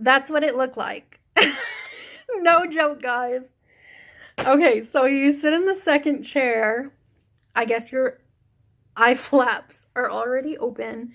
That's what it looked like. No joke, guys. Okay, so you sit in the second chair. I guess your eye flaps are already open.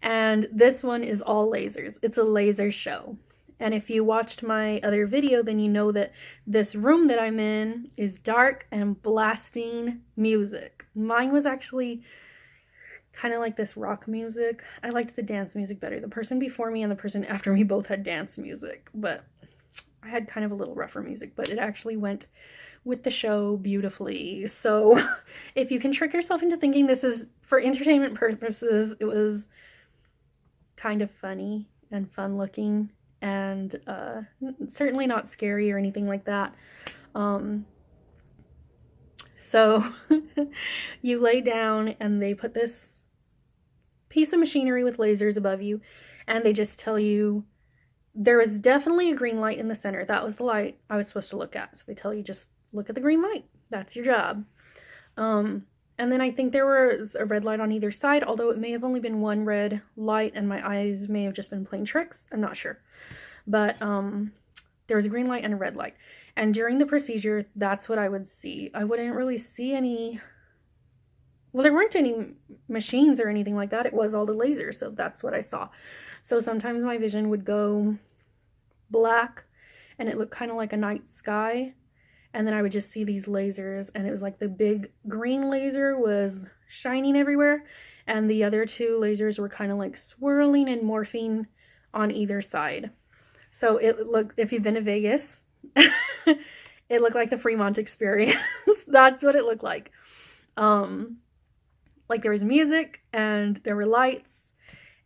And this one is all lasers. It's a laser show. And if you watched my other video, then you know that this room that I'm in is dark and blasting music. Mine was actually kind of like this rock music. I liked the dance music better. The person before me and the person after me both had dance music, but I had kind of a little rougher music, but it actually went with the show beautifully. So if you can trick yourself into thinking this is for entertainment purposes, it was kind of funny and fun looking, and certainly not scary or anything like that. So you lay down and they put this piece of machinery with lasers above you, and they just tell you there is definitely a green light in the center. That was the light I was supposed to look at. So they tell you just look at the green light. That's your job. And then I think there was a red light on either side, although it may have only been one red light and my eyes may have just been playing tricks. I'm not sure. But there was a green light and a red light. And during the procedure, that's what I would see. I wouldn't really see any... Well, there weren't any machines or anything like that. It was all the lasers, so that's what I saw. So sometimes my vision would go black and it looked kind of like a night sky. And then I would just see these lasers, and it was like the big green laser was shining everywhere, and the other two lasers were kind of like swirling and morphing on either side. So it looked, if you've been to Vegas, it looked like the Fremont experience. That's what it looked like. Like there was music and there were lights,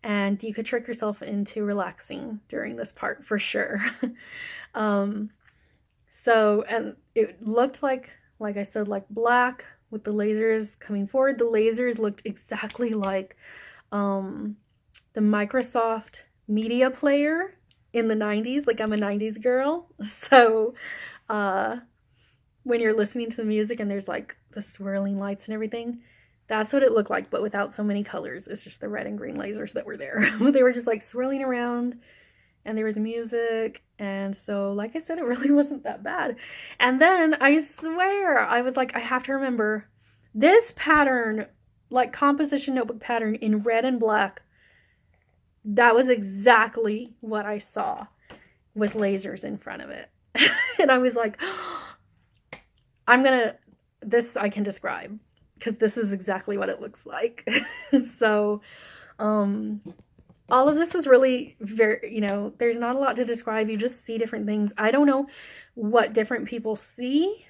and you could trick yourself into relaxing during this part for sure. So, and it looked like I said, like black with the lasers coming forward. The lasers looked exactly like the Microsoft Media Player in the 90s. Like, I'm a 90s girl. So when you're listening to the music and there's like the swirling lights and everything, that's what it looked like, but without so many colors. It's just the red and green lasers that were there. They were just like swirling around, and there was music, and so like I said, it really wasn't that bad. And then I swear, I was like, I have to remember this pattern, like composition notebook pattern in red and black. That was exactly what I saw with lasers in front of it. And I was like, this I can describe, because this is exactly what it looks like. So, all of this was really very, there's not a lot to describe. You just see different things. I don't know what different people see.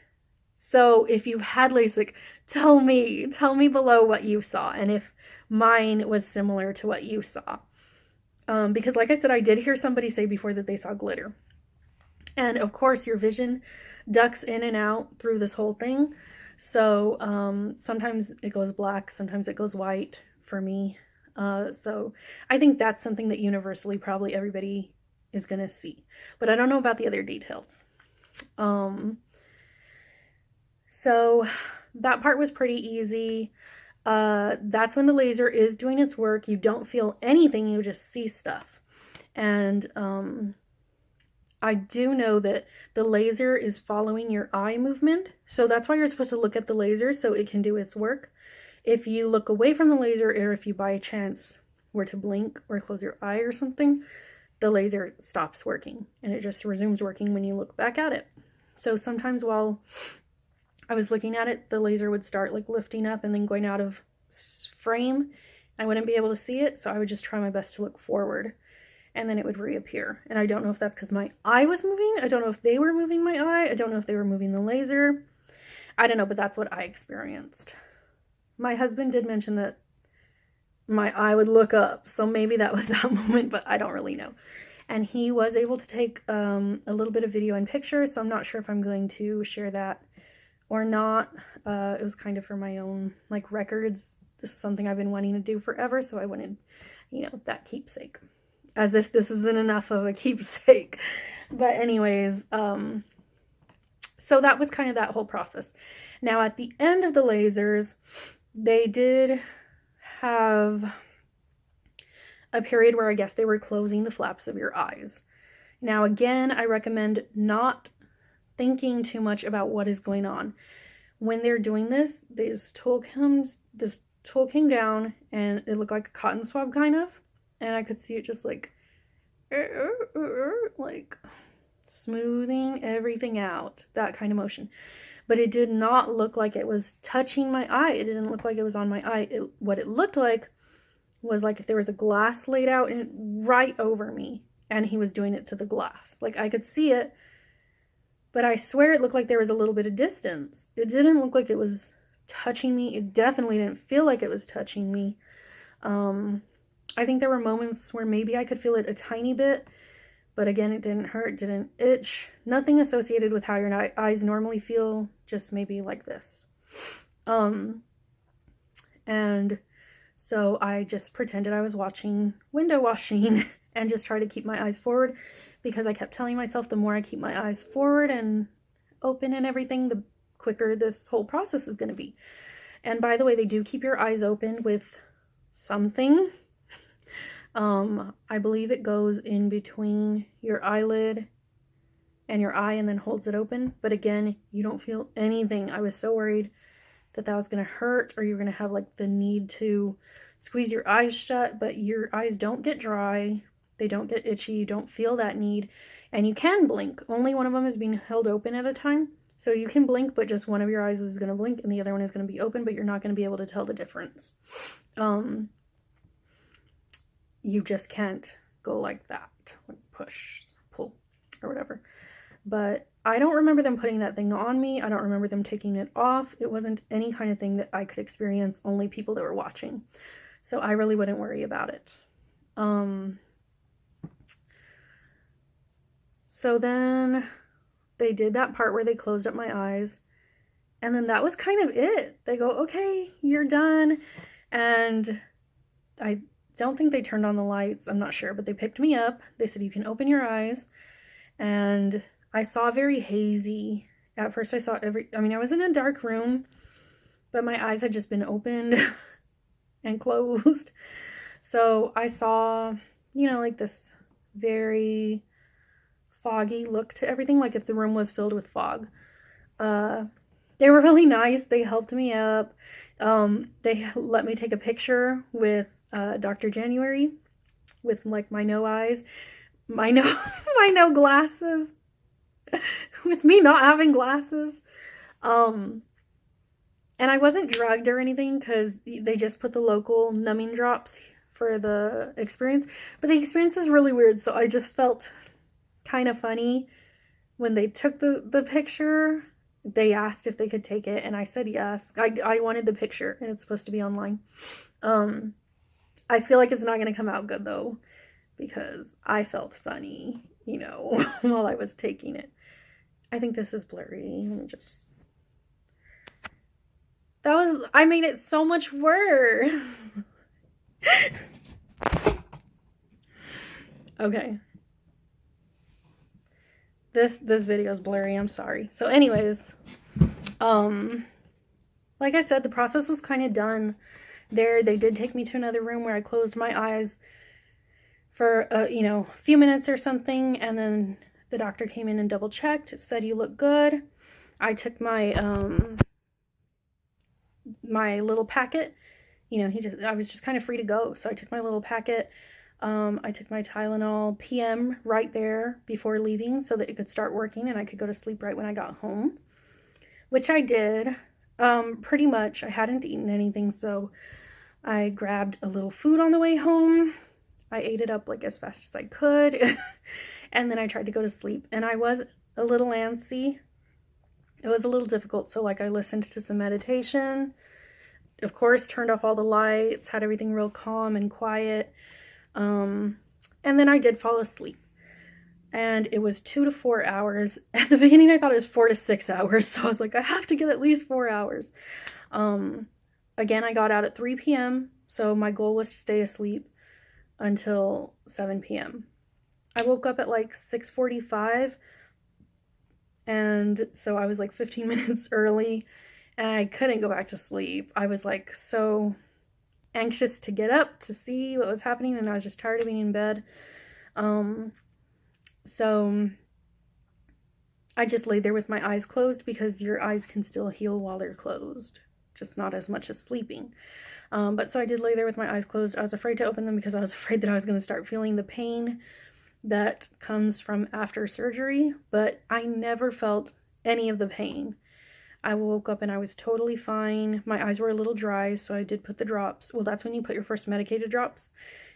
So if you've had LASIK, tell me below what you saw, and if mine was similar to what you saw. Because like I said, I did hear somebody say before that they saw glitter. And of course your vision ducks in and out through this whole thing. So sometimes it goes black, sometimes it goes white for me. So I think that's something that universally probably everybody is going to see. But I don't know about the other details. So that part was pretty easy. That's when the laser is doing its work. You don't feel anything, you just see stuff. And I do know that the laser is following your eye movement. So that's why you're supposed to look at the laser so it can do its work. If you look away from the laser, or if you by chance were to blink or close your eye or something, the laser stops working and it just resumes working when you look back at it. So sometimes while I was looking at it, the laser would start like lifting up and then going out of frame. I wouldn't be able to see it, so I would just try my best to look forward, and then it would reappear. And I don't know if that's because my eye was moving. I don't know if they were moving my eye. I don't know if they were moving the laser. I don't know, but that's what I experienced. My husband did mention that my eye would look up, so maybe that was that moment, but I don't really know. And he was able to take a little bit of video and picture, so I'm not sure if I'm going to share that or not. It was kind of for my own, like, records. This is something I've been wanting to do forever, so I wanted, that keepsake. As if this isn't enough of a keepsake. But anyways, so that was kind of that whole process. Now, at the end of the lasers, they did have a period where I guess they were closing the flaps of your eyes. Now, again, I recommend not thinking too much about what is going on. When they're doing this, this tool came down and it looked like a cotton swab kind of, and I could see it just like smoothing everything out, that kind of motion. But it did not look like it was touching my eye. It didn't look like it was on my eye. What it looked like was like if there was a glass laid out and right over me, and he was doing it to the glass. Like I could see it, but I swear it looked like there was a little bit of distance. It didn't look like it was touching me. It definitely didn't feel like it was touching me. I think there were moments where maybe I could feel it a tiny bit, but again, it didn't hurt, didn't itch. Nothing associated with how your eyes normally feel, just maybe like this. And so I just pretended I was watching window washing and just tried to keep my eyes forward, because I kept telling myself the more I keep my eyes forward and open and everything, the quicker this whole process is going to be. And by the way, they do keep your eyes open with something. I believe it goes in between your eyelid and your eye and then holds it open. But again, you don't feel anything. I was so worried that that was going to hurt, or you're going to have like the need to squeeze your eyes shut, but your eyes don't get dry. They don't get itchy. You don't feel that need. And you can blink. Only one of them is being held open at a time. So you can blink, but just one of your eyes is going to blink and the other one is going to be open, but you're not going to be able to tell the difference. You just can't go like that, like push, pull, or whatever. But I don't remember them putting that thing on me. I don't remember them taking it off. It wasn't any kind of thing that I could experience, only people that were watching. So I really wouldn't worry about it. So then they did that part where they closed up my eyes, and then that was kind of it. They go, okay, you're done. And I don't think they turned on the lights. I'm not sure, but they picked me up. They said, you can open your eyes. And I saw very hazy. At first I saw I was in a dark room, but my eyes had just been opened and closed. So I saw, like this very foggy look to everything, like if the room was filled with fog. They were really nice. They helped me up. They let me take a picture with Dr. January with like my no eyes, my no glasses, with me not having glasses. And I wasn't drugged or anything, because they just put the local numbing drops for the experience. But the experience is really weird, so I just felt kind of funny when they took the picture. They asked if they could take it, and I said yes. I wanted the picture, and it's supposed to be online. I feel like it's not going to come out good, though, because I felt funny, while I was taking it. I think this is blurry. Let me just... I made it so much worse. Okay. This video is blurry, I'm sorry. So anyways, like I said, the process was kind of done there. They did take me to another room where I closed my eyes for a few minutes or something, and then the doctor came in and double checked, said you look good. I took my my little packet. I was just kind of free to go, so I took my little packet. I took my Tylenol PM right there before leaving so that it could start working and I could go to sleep right when I got home, which I did. Pretty much. I hadn't eaten anything, so I grabbed a little food on the way home. I ate it up like as fast as I could, and then I tried to go to sleep, and I was a little antsy. It was a little difficult, so like I listened to some meditation, of course, turned off all the lights, had everything real calm and quiet. And then I did fall asleep, and it was 2 to 4 hours. At the beginning, I thought it was 4 to 6 hours. So I was like, I have to get at least 4 hours. Again, I got out at 3 p.m. So my goal was to stay asleep until 7 p.m. I woke up at like 6:45. And so I was like 15 minutes early, and I couldn't go back to sleep. I was like so anxious to get up to see what was happening, and I was just tired of being in bed. So I just laid there with my eyes closed because your eyes can still heal while they're closed, just not as much as sleeping. But so I did lay there with my eyes closed. I was afraid to open them because I was afraid that I was going to start feeling the pain that comes from after surgery, but I never felt any of the pain. I woke up and I was totally fine. My eyes were a little dry, so I did put the drops. Well, that's when you put your first medicated drops,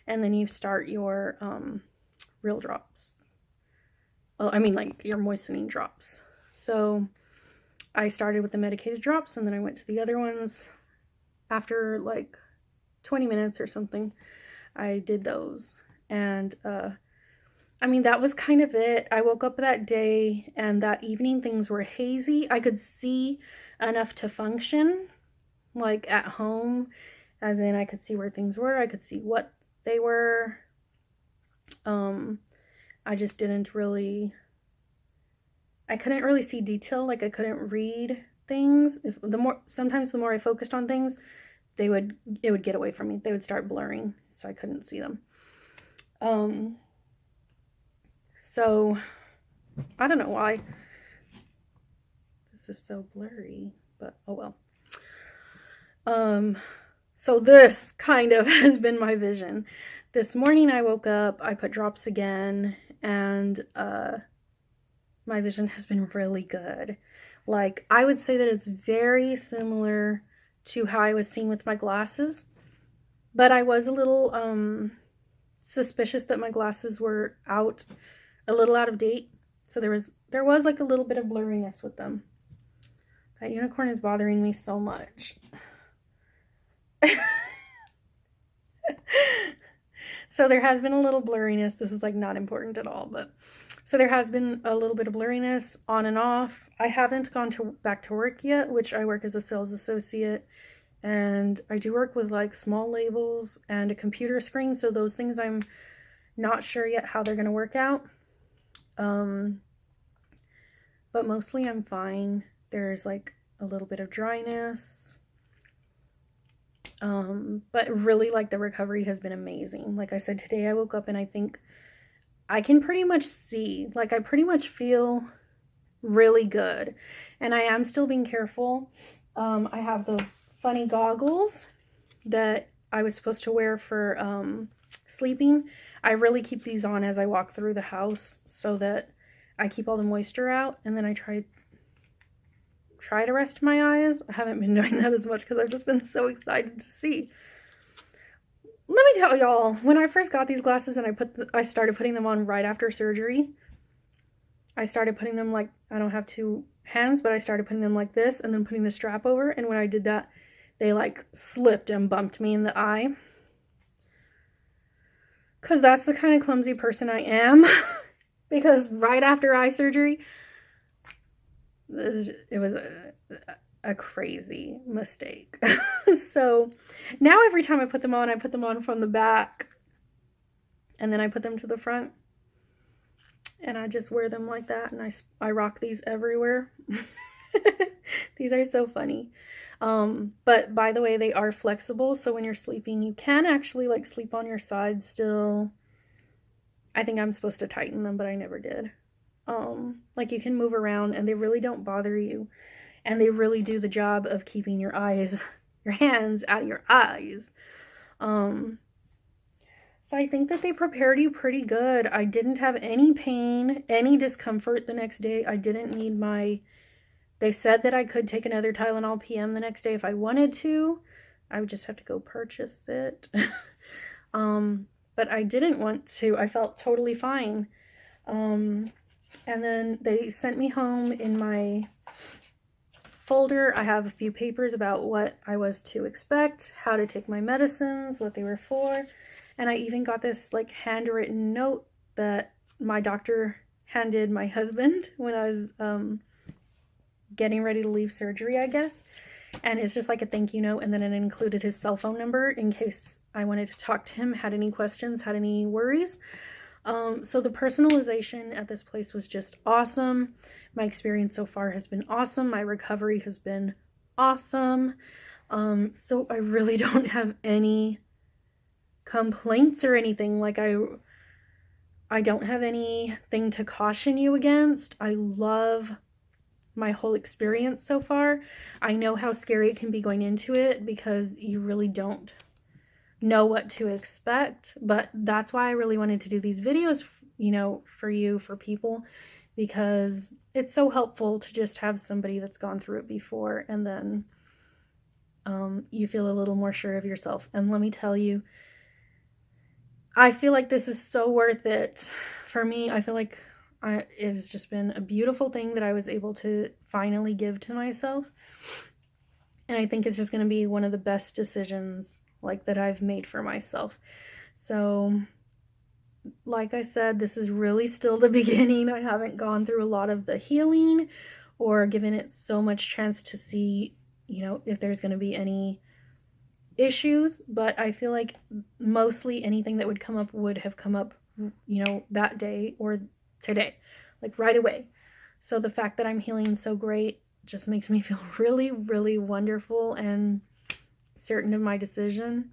and then you start your real drops. Well, I mean, like your moistening drops. So I started with the medicated drops, and then I went to the other ones. After like 20 minutes or something, I did those. And I mean, that was kind of it. I woke up that day, and that evening things were hazy. I could see enough to function, like at home, as in I could see where things were. I could see what they were. I just didn't really, I couldn't really see detail. Like I couldn't read things. Sometimes the more I focused on things, it would get away from me. They would start blurring, so I couldn't see them. So I don't know why this is so blurry, but oh well. So this kind of has been my vision. This morning I woke up, I put drops again, and my vision has been really good. Like, I would say that it's very similar to how I was seeing with my glasses, but I was a little suspicious that my glasses were a little out of date. So there was like a little bit of blurriness with them. That unicorn is bothering me so much. So there has been a little blurriness. This is like not important at all, but so there has been a little bit of blurriness on and off. I haven't gone back to work yet, which I work as a sales associate, and I do work with like small labels and a computer screen. So those things I'm not sure yet how they're going to work out. But mostly I'm fine. There's like a little bit of dryness. But really, like, the recovery has been amazing. Like I said, today I woke up and I think I can pretty much see, like, I pretty much feel really good. And I am still being careful. I have those funny goggles that I was supposed to wear for sleeping. I really keep these on as I walk through the house so that I keep all the moisture out, and then I try to rest my eyes. I haven't been doing that as much because I've just been so excited to see. Let me tell y'all, when I first got these glasses and I started putting them on right after surgery, I started putting them like, I don't have two hands, but I started putting them like this and then putting the strap over, and when I did that, they like slipped and bumped me in the eye. Because that's the kind of clumsy person I am. Because right after eye surgery, it was a crazy mistake. So now every time I put them on from the back, and then I put them to the front, and I just wear them like that, and I rock these everywhere. These are so funny. But by the way, they are flexible, so when you're sleeping, you can actually like sleep on your side still. I think I'm supposed to tighten them, but I never did. Like you can move around and they really don't bother you, and they really do the job of keeping your hands out of your eyes. So I think that they prepared you pretty good. I didn't have any pain, any discomfort the next day. I didn't need they said that I could take another Tylenol PM the next day if I wanted to. I would just have to go purchase it. But I didn't want to. I felt totally fine. And then they sent me home. In my folder, I have a few papers about what I was to expect, how to take my medicines, what they were for. And I even got this like handwritten note that my doctor handed my husband when I was getting ready to leave surgery, I guess. And it's just like a thank you note, and then it included his cell phone number in case I wanted to talk to him, had any questions, had any worries. So the personalization at this place was just awesome. My experience so far has been awesome. My recovery has been awesome. So I really don't have any complaints or anything. Like I I don't have anything to caution you against. I love my whole experience so far. I know how scary it can be going into it because you really don't know what to expect, but that's why I really wanted to do these videos, you know, for you, for people, because it's so helpful to just have somebody that's gone through it before, and then you feel a little more sure of yourself. And let me tell you, I feel like this is so worth it. For me, I feel like it has just been a beautiful thing that I was able to finally give to myself. And I think it's just going to be one of the best decisions like that I've made for myself. So, like I said, this is really still the beginning. I haven't gone through a lot of the healing or given it so much chance to see, you know, if there's going to be any issues, but I feel like mostly anything that would come up would have come up, you know, that day or today, like right away. So the fact that I'm healing so great just makes me feel really, really wonderful and certain of my decision.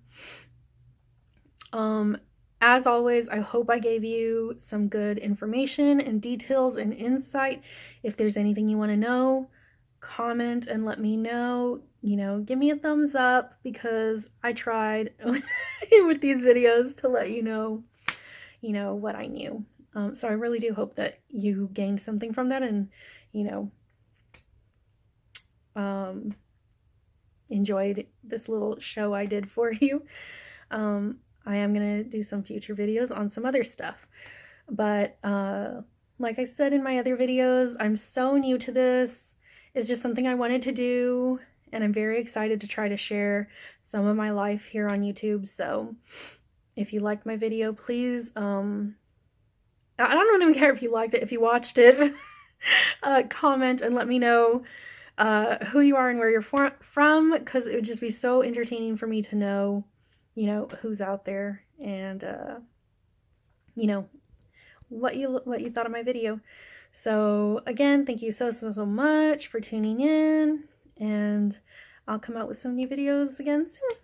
As always, I hope I gave you some good information and details and insight. If there's anything you want to know, comment and let me know. You know, give me a thumbs up, because I tried with these videos to let you know what I knew. So I really do hope that you gained something from that and, you know, enjoyed this little show I did for you. I am going to do some future videos on some other stuff. But like I said in my other videos, I'm so new to this. It's just something I wanted to do, and I'm very excited to try to share some of my life here on YouTube. So if you liked my video, please, I don't even care if you liked it, if you watched it, comment and let me know who you are and where you're from, because it would just be so entertaining for me to know, you know, who's out there, and you know, what you thought of my video. So again, thank you so much for tuning in, and I'll come out with some new videos again soon.